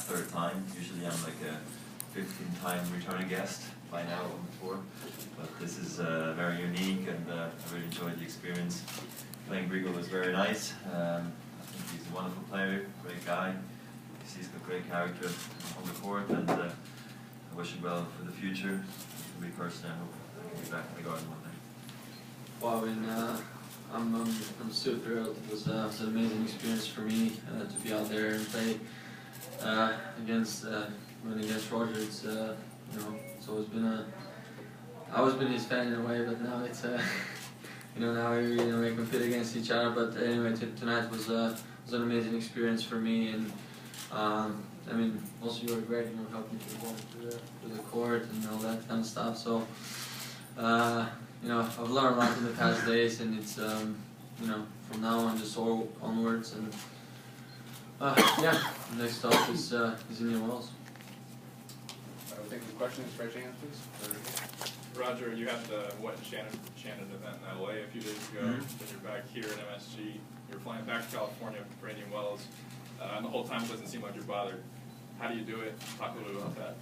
third time. Usually I'm like a 15-time returning guest by now on the tour. But this is very unique, and I really enjoyed the experience. Playing Grigor was very nice. I think he's a wonderful player, great guy. He's got great character on the court, and I wish him well for the future. For me personally, I hope I can be back in the garden one day. Well, I mean, I'm so thrilled. It was an amazing experience for me to be out there and play against Roger. It's you know, it's always been I've always been his fan in a way, but now it's you know, now we compete against each other. But anyway, tonight was an amazing experience for me, and I mean, also you were great, you know, helping me to go to the court and all that kind of stuff. So you know, I've learned a lot in the past days, and it's you know, from now on just all onwards, and yeah, next stop is Indian Wells. I would think the question is, raise your hand, please. Roger, you had the Shannon event in LA a few days ago. Then you're back here at MSG. You're flying back to California for Indian Wells, and the whole time it doesn't seem like you're bothered. How do you do it? Talk a little bit about that.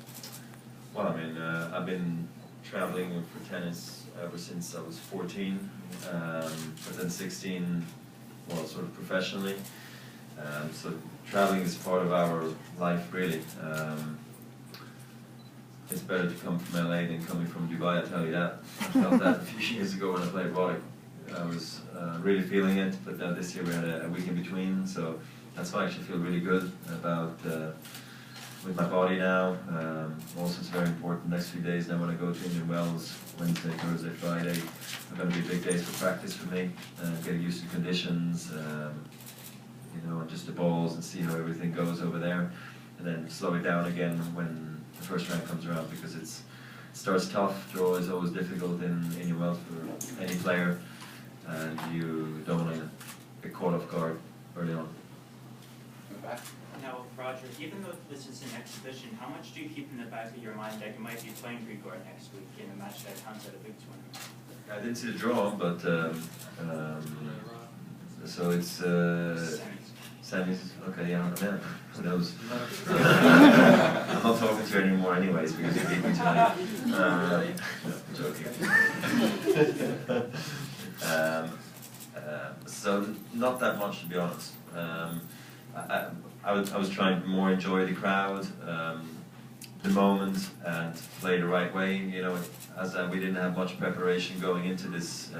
Well, I mean, I've been traveling for tennis ever since I was 14, but then 16, well, sort of professionally. So traveling is part of our life, really. It's better to come from LA than coming from Dubai, I tell you that. I felt that a few years ago when I played Roddick. I was really feeling it, but this year we had a week in between, so that's why I actually feel really good about with my body now. Also, it's very important. Next few days now when I go to Indian Wells, Wednesday, Thursday, Friday, are going to be big days for practice for me. Getting used to conditions, you know, and just the balls, and see how everything goes over there, and then slow it down again when the first round comes around, because it starts tough. Draw is always difficult in Indian Wells for any player, and you don't want to get caught off guard early on. Now, Roger, even though this is an exhibition, how much do you keep in the back of your mind that you might be playing Grigor next week in a match that comes at a big tournament? I didn't see the draw, but so it's semis. Okay, yeah, who knows? I'm not talking to you anymore, anyways, because you beat me tonight. No, joking. So not that much, to be honest. I was trying to more enjoy the crowd, the moment, and play the right way. You know, as we didn't have much preparation going into this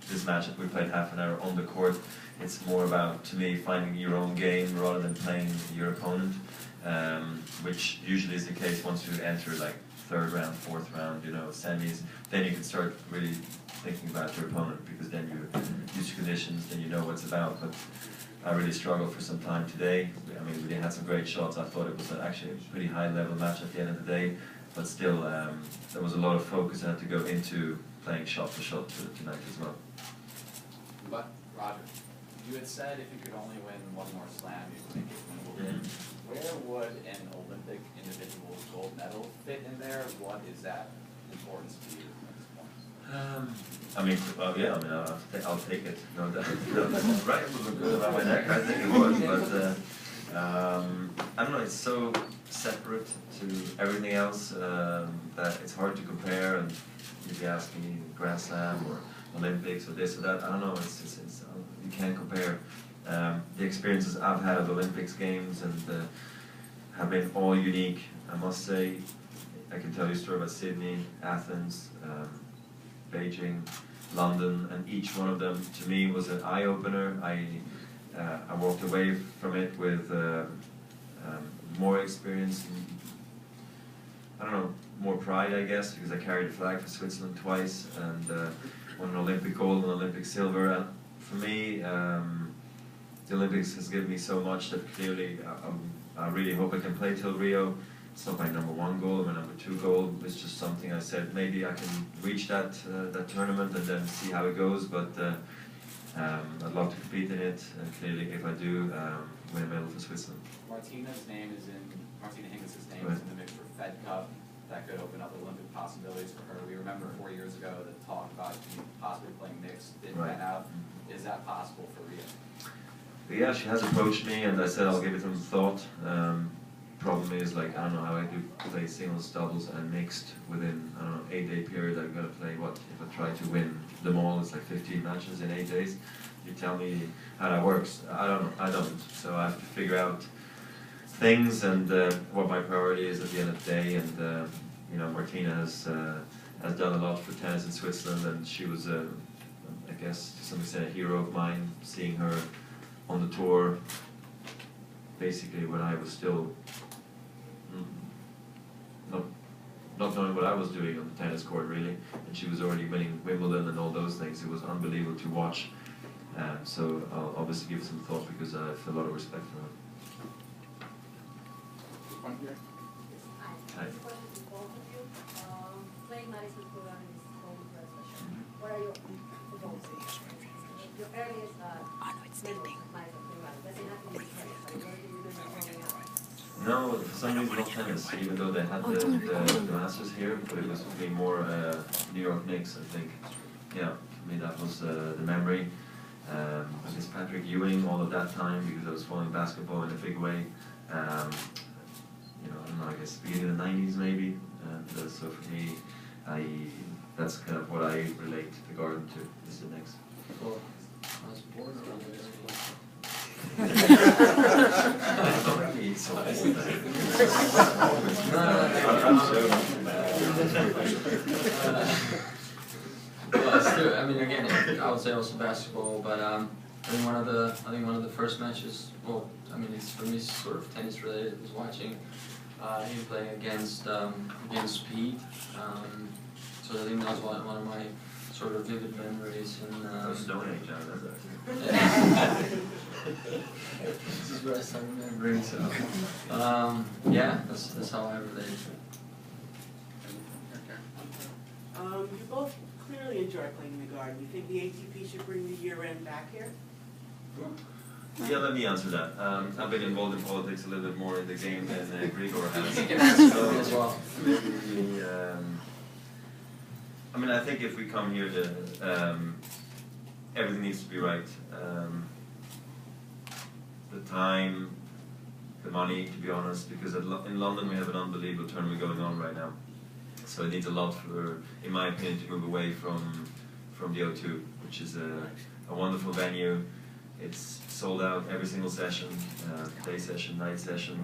this match. We played half an hour on the court. It's more about, to me, finding your own game rather than playing your opponent, which usually is the case once you enter like third round, fourth round, you know, semis. Then you can start really thinking about your opponent, because then you're used to conditions, then you know what it's about. But I really struggled for some time today. I mean, we had some great shots. I thought it was actually a pretty high-level match at the end of the day, but still, there was a lot of focus I had to go into playing shot for shot tonight as well. But Roger, you had said if you could only win one more slam, you would make it Wimbledon. Where would an Olympic individual gold medal fit in there? What is that importance to you at this point? I mean, yeah, I mean, I'll take it. No, right, it was good about my neck. I think it was, but I don't know. It's so separate to everything else that it's hard to compare. And if you ask me, Grand Slam or Olympics or this or that, I don't know. It's you can't compare. The experiences I've had at Olympics games and have been all unique. I must say, I can tell you a story about Sydney, Athens, Beijing, London, and each one of them to me was an eye-opener. I walked away from it with more experience, I don't know, more pride, I guess, because I carried the flag for Switzerland twice and won an Olympic gold and Olympic silver. And for me, the Olympics has given me so much that clearly I really hope I can play till Rio. It's not my number one goal, my number two goal. It's just something I said, maybe I can reach that tournament and then see how it goes, but I'd love to compete in it, and clearly if I do, win a medal for Switzerland. Martina Hingis's name is in the mix for Fed Cup. That could open up Olympic possibilities for her. We remember 4 years ago the talk about possibly playing mixed didn't pan out. Is that possible for Rio? Yeah, she has approached me, and I said I'll give it some thought. problem is, like, I don't know how I do play singles, doubles, and mixed within, I don't know, 8-day period. I've got to play, what, if I try to win them all, it's like 15 matches in 8 days. You tell me how that works. I don't know, I don't. So I have to figure out things and what my priority is at the end of the day. And you know, Martina has done a lot for tennis in Switzerland, and she was, I guess, to some extent, a hero of mine, seeing her on the tour, basically when I was still not knowing what I was doing on the tennis court, really, and she was already winning Wimbledon and all those things. It was unbelievable to watch. So I'll obviously give it some thought because I have a lot of respect for her. One here. Hi. Question to both of you. Playing Madison Square Garden is home for a special. What are your goals? Your earliest memories of Madison Square Garden? Does it have to be tennis? Like, what do you remember growing up? No, for some reason not tennis, even though they had the Masters here, but it was for me more New York Knicks, I think. Yeah, for me that was the memory. I guess Patrick Ewing all of that time, because I was following basketball in a big way. You know, I don't know, I guess beginning of the 90s maybe. And so for me, that's kind of what I relate the Garden to. This is the next. Well, I was born around there. Don't make me so old. Well, still, I mean, again, I would say also basketball, but I think one of the first matches. Well, I mean, it's for me sort of tennis related. Was watching him playing against Pete. So I think that was one of my sort of vivid memories. And Stone Age, that's this is what I start remembering. So yeah, that's how I relate to it. You both clearly enjoy playing in the Garden. You think the ATP should bring the year-end back here? Yeah, let me answer that. I've been involved in politics a little bit more in the game than Grigor has. So, as well. Maybe, I mean, I think if we come here to, everything needs to be right. The time, the money, to be honest, because in London we have an unbelievable tournament going on right now. So it needs a lot for, in my opinion, to move away from the O2, which is a wonderful venue. It's sold out every single session, day session, night session,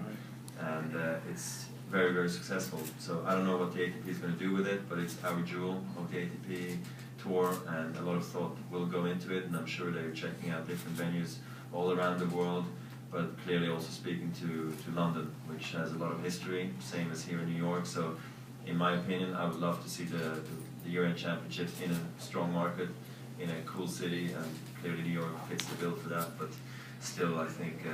and it's very, very successful. So I don't know what the ATP is going to do with it, but it's our jewel of the ATP tour, and a lot of thought will go into it, and I'm sure they're checking out different venues all around the world, but clearly also speaking to London, which has a lot of history, same as here in New York. So in my opinion, I would love to see the year-end championships in a strong market, in a cool city, and clearly New York fits the bill for that, but still I think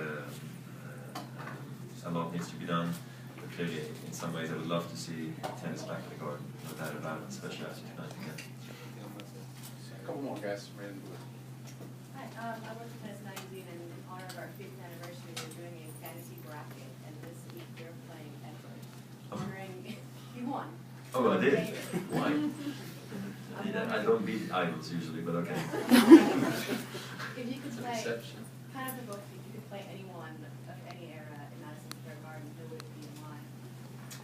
a lot needs to be done. But clearly, in some ways, I would love to see tennis back in the Garden, no doubt about it, especially after tonight again. A couple more guys right into it. Hi, I work for Tennis Magazine, and in honor of our 5th anniversary, we're doing a fantasy bracket, and this week we're playing Edward. Wondering if you won. Oh, I did? Why? I don't beat idols usually, but okay. If you could It's an play, exception. kind of for both of you, if you could play anyone of any era in Madison Square Garden, who would it be and why?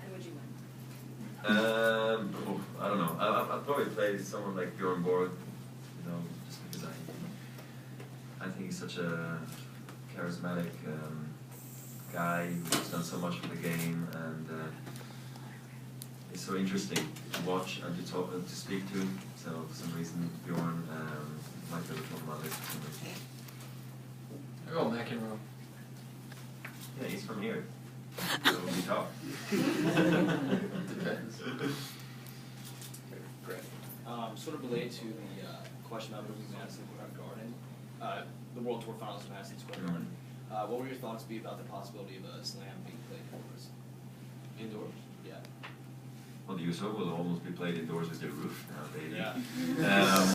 And would you win? I don't know. I'll probably play someone like Bjorn Borg, you know, just because I think he's such a charismatic guy who's done so much for the game, and it's so interesting to watch and to talk and to speak to. So for some reason, Bjorn might be able to talk about this for some reason. I go McEnroe. Yeah, he's from here. So we talk. Depends. Great. Sort of related to the question about moving Madison Square Garden, the World Tour Finals of Madison Square Garden. What would your thoughts be about the possibility of a slam being played indoors? Indoors. Yeah. Well, the US Open will almost be played indoors with the roof nowadays. Yeah.